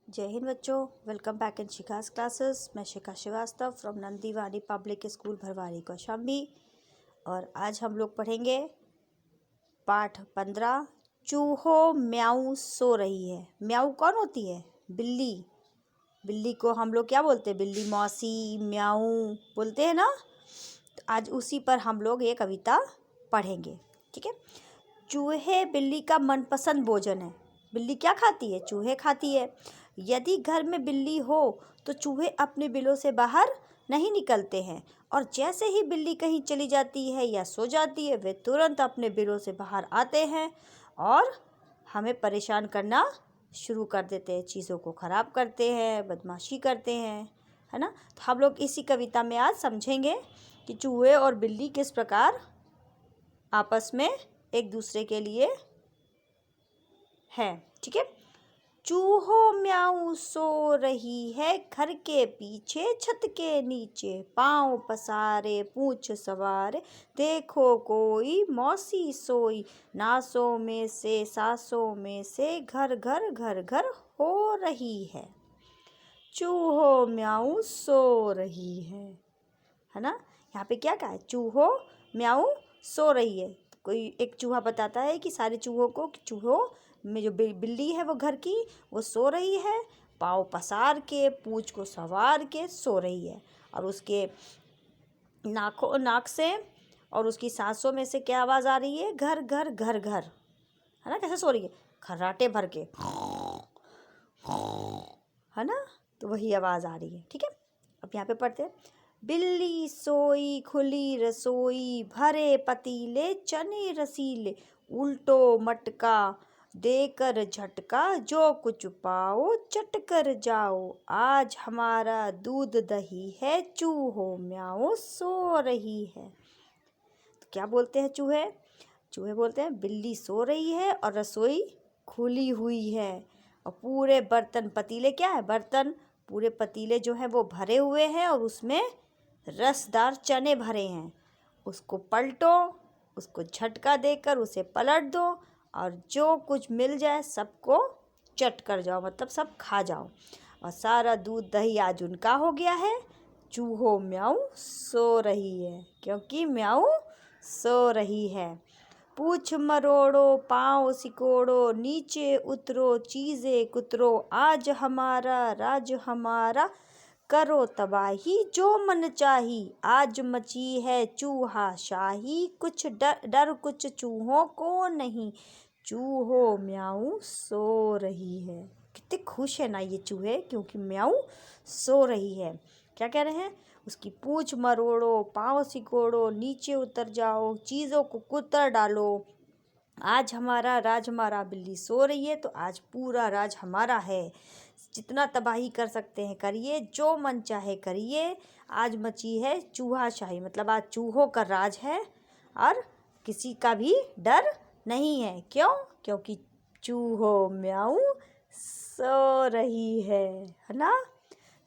जय हिंद बच्चों, welcome back in Shikha's classes. मैं Shikha Srivastava from Nandivani public school Bharwari Kaushambi. और आज हम लोग पढ़ेंगे पाठ 15। चूहो म्याऊ सो रही है। म्याऊ कौन होती है? बिल्ली। बिल्ली को हम लोग क्या बोलते हैं? बिल्ली मौसी, म्याऊ बोलते हैं ना। तो आज उसी पर हम लोग ये कविता पढ़ेंगे, ठीक है। चूहे बिल्ली का मनपसंद भोजन है। बिल्ली क्या खाती है? चूहे खाती है। यदि घर में बिल्ली हो तो चूहे अपने बिलों से बाहर नहीं निकलते हैं, और जैसे ही बिल्ली कहीं चली जाती है या सो जाती है वे तुरंत अपने बिलों से बाहर आते हैं और हमें परेशान करना शुरू कर देते हैं, चीज़ों को ख़राब करते हैं, बदमाशी करते हैं, है ना। तो हम लोग इसी कविता में आज समझेंगे कि चूहे और बिल्ली किस प्रकार आपस में एक दूसरे के लिए है, ठीक है। चूहो म्याऊ सो रही है घर के पीछे छत के नीचे, पाँव पसारे पूँछ सवारे, देखो कोई मौसी सोई, नासों में से सासों में से घर घर घर घर हो रही है। चूहो म्याऊ सो रही है ना। यहाँ पे क्या कहा है? चूहो म्याऊ सो रही है। कोई एक चूहा बताता है कि सारे चूहों को कि चूहों में जो बिल्ली है वो घर की, वो सो रही है, पाँव पसार के पूँछ को सवार के सो रही है, और उसके नाक से और उसकी सांसों में से क्या आवाज़ आ रही है? घर घर घर घर, है ना। कैसे सो रही है? खर्राटे भर के, है ना। तो वही आवाज़ आ रही है, ठीक है। अब यहाँ पे पढ़ते हैं। बिल्ली सोई खुली रसोई, भरे पतीले चने रसीले, उल्टो मटका देकर झटका, जो कुछ पाओ चट कर जाओ, आज हमारा दूध दही है, चूहो म्याऊ सो रही है। तो क्या बोलते हैं चूहे? चूहे बोलते हैं बिल्ली सो रही है और रसोई खुली हुई है, और पूरे बर्तन, पतीले क्या है? बर्तन, पूरे पतीले जो हैं वो भरे हुए हैं और उसमें रसदार चने भरे हैं। उसको पलटो, उसको झटका देकर उसे पलट दो, और जो कुछ मिल जाए सबको चट कर जाओ, मतलब सब खा जाओ, और सारा दूध दही आज उनका हो गया है। चूहो म्याऊ सो रही है, क्योंकि म्याऊ सो रही है। पूछ मरोड़ो पाँव सिकोड़ो, नीचे उतरो चीज़ें कुतरो, आज हमारा राज हमारा, करो तबाही जो मन चाही, आज मची है चूहा शाही, कुछ डर कुछ चूहों को नहीं, चूहो म्याऊ सो रही है। कितने खुश है ना ये चूहे, क्योंकि म्याऊ सो रही है। क्या कह रहे हैं? उसकी पूँछ मरोड़ो, पाँव सिकोड़ो, नीचे उतर जाओ, चीज़ों को कुतर डालो, आज हमारा राज हमारा, बिल्ली सो रही है तो आज पूरा राज हमारा है, जितना तबाही कर सकते हैं करिए, जो मन चाहे करिए, आज मची है चूहा शाही, मतलब आज चूहों का राज है और किसी का भी डर नहीं है। क्यों? क्योंकि चूहो म्याऊ सो रही है ना।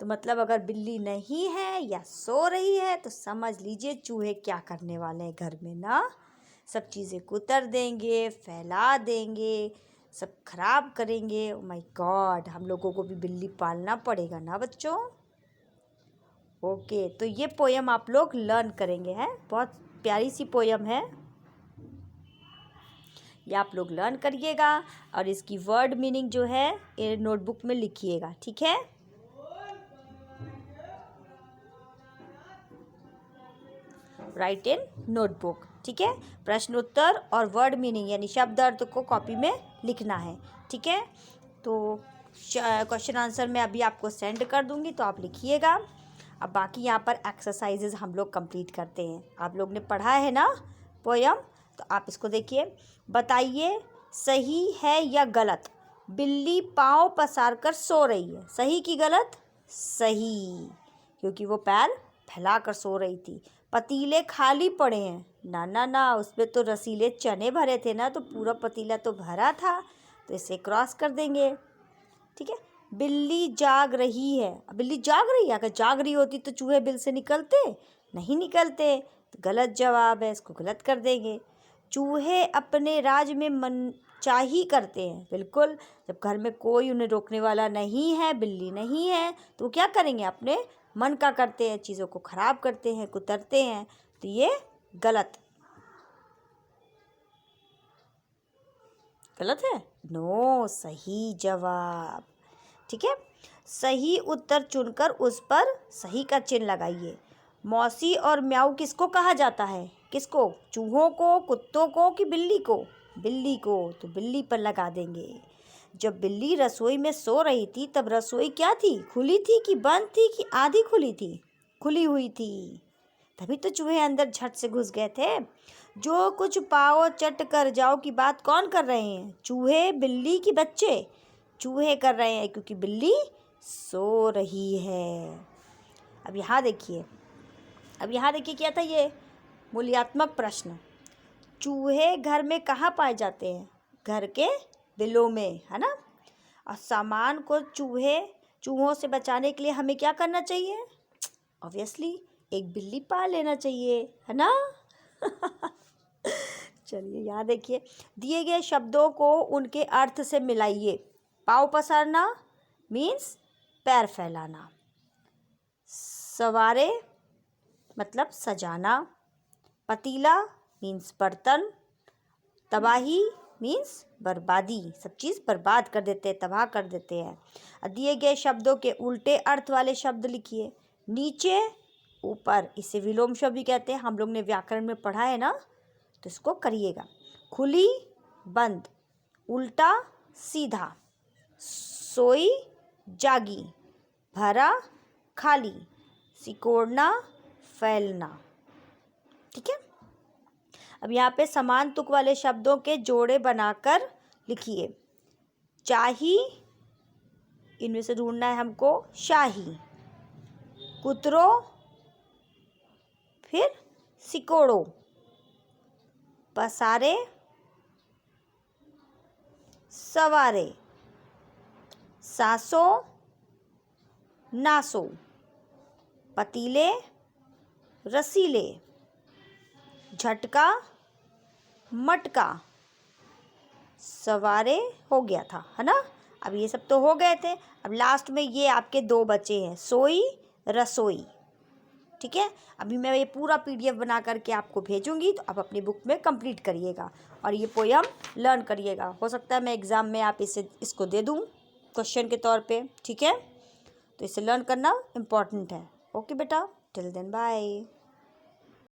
तो मतलब अगर बिल्ली नहीं है या सो रही है तो समझ लीजिए चूहे क्या करने वाले हैं घर में ना। सब चीज़ें कुतर देंगे, फैला देंगे, सब खराब करेंगे। ओ माय गॉड, हम लोगों को भी बिल्ली पालना पड़ेगा ना बच्चों। ओके, तो ये पोयम आप लोग लर्न करेंगे, हैं। बहुत प्यारी सी पोयम है, ये आप लोग लर्न करिएगा, और इसकी वर्ड मीनिंग जो है ये नोटबुक में लिखिएगा, ठीक है। राइट इन नोटबुक, ठीक है। प्रश्न उत्तर और वर्ड मीनिंग यानी शब्द अर्थ को कॉपी में लिखना है, ठीक है। तो क्वेश्चन आंसर मैं अभी आपको सेंड कर दूंगी, तो आप लिखिएगा। अब बाकी यहाँ पर एक्सरसाइजेज हम लोग कंप्लीट करते हैं। आप लोग ने पढ़ा है ना पोयम, तो आप इसको देखिए। बताइए सही है या गलत? बिल्ली पाँव पसार कर सो रही है, सही कि गलत? सही, क्योंकि वो पैर फैला कर सो रही थी। पतीले खाली पड़े हैं, ना ना ना, उसमें तो रसीले चने भरे थे ना, तो पूरा पतीला तो भरा था, तो इसे क्रॉस कर देंगे, ठीक है। बिल्ली जाग रही है, बिल्ली जाग रही है, अगर जाग रही होती तो चूहे बिल से निकलते? नहीं निकलते, तो गलत जवाब है, इसको गलत कर देंगे। चूहे अपने राज में चाही करते हैं। बिल्कुल, जब घर में कोई उन्हें रोकने वाला नहीं है, बिल्ली नहीं है, तो वो क्या करेंगे, अपने मन का करते हैं, चीज़ों को खराब करते हैं, कुतरते हैं। तो ये गलत गलत है। नो, सही जवाब। ठीक है, सही उत्तर चुनकर उस पर सही का चिन्ह लगाइए। मौसी और म्याऊ किसको कहा जाता है? किसको? चूहों को, कुत्तों को कि बिल्ली को? बिल्ली को, तो बिल्ली पर लगा देंगे। जब बिल्ली रसोई में सो रही थी तब रसोई क्या थी? खुली थी कि बंद थी कि आधी खुली थी? खुली हुई थी, तभी तो चूहे अंदर झट से घुस गए थे। जो कुछ पाओ चट कर जाओ की बात कौन कर रहे हैं? चूहे, बिल्ली की बच्चे? चूहे कर रहे हैं, क्योंकि बिल्ली सो रही है। अब यहाँ देखिए, क्या था ये? मूल्यात्मक प्रश्न। चूहे घर में कहाँ पाए जाते हैं? घर के बिलों में, है ना? और सामान को चूहों से बचाने के लिए हमें क्या करना चाहिए? ऑब्वियसली एक बिल्ली पाल लेना चाहिए, है ना? चलिए यहाँ देखिए, दिए गए शब्दों को उनके अर्थ से मिलाइए। पाँव पसारना मीन्स पैर फैलाना, सवारे मतलब सजाना, पतीला मीन्स बर्तन, तबाही मीन्स बर्बादी, सब चीज़ बर्बाद कर देते हैं, तबाह कर देते हैं। दिए गए शब्दों के उल्टे अर्थ वाले शब्द लिखिए। नीचे, ऊपर, इसे विलोम शब्द भी कहते हैं, हम लोग ने व्याकरण में पढ़ा है ना, तो इसको करिएगा। खुली, बंद, उल्टा, सीधा, सोई, जागी, भरा, खाली, सिकोड़ना, फैलना। ठीक है, अब यहाँ पे समान तुक वाले शब्दों के जोड़े बनाकर लिखिए। चाही, इनमें से ढूंढना है हमको शाही, कुतरो, फिर सिकोड़ो, पसारे, सवारे, सासो, नासो, पतीले, रसीले, झटका, मटका, सवारे हो गया था, है ना? अब ये सब तो हो गए थे। अब लास्ट में ये आपके 2 बचे हैं, सोई, रसोई। ठीक है, अभी मैं ये पूरा PDF बना करके आपको भेजूंगी, तो आप अपनी बुक में कंप्लीट करिएगा और ये पोयम लर्न करिएगा। हो सकता है मैं एग्ज़ाम में आप इसको दे दूँ क्वेश्चन के तौर पे। ठीक है, तो इसे लर्न करना इम्पॉर्टेंट है। ओके बेटा, टिल देन बाय।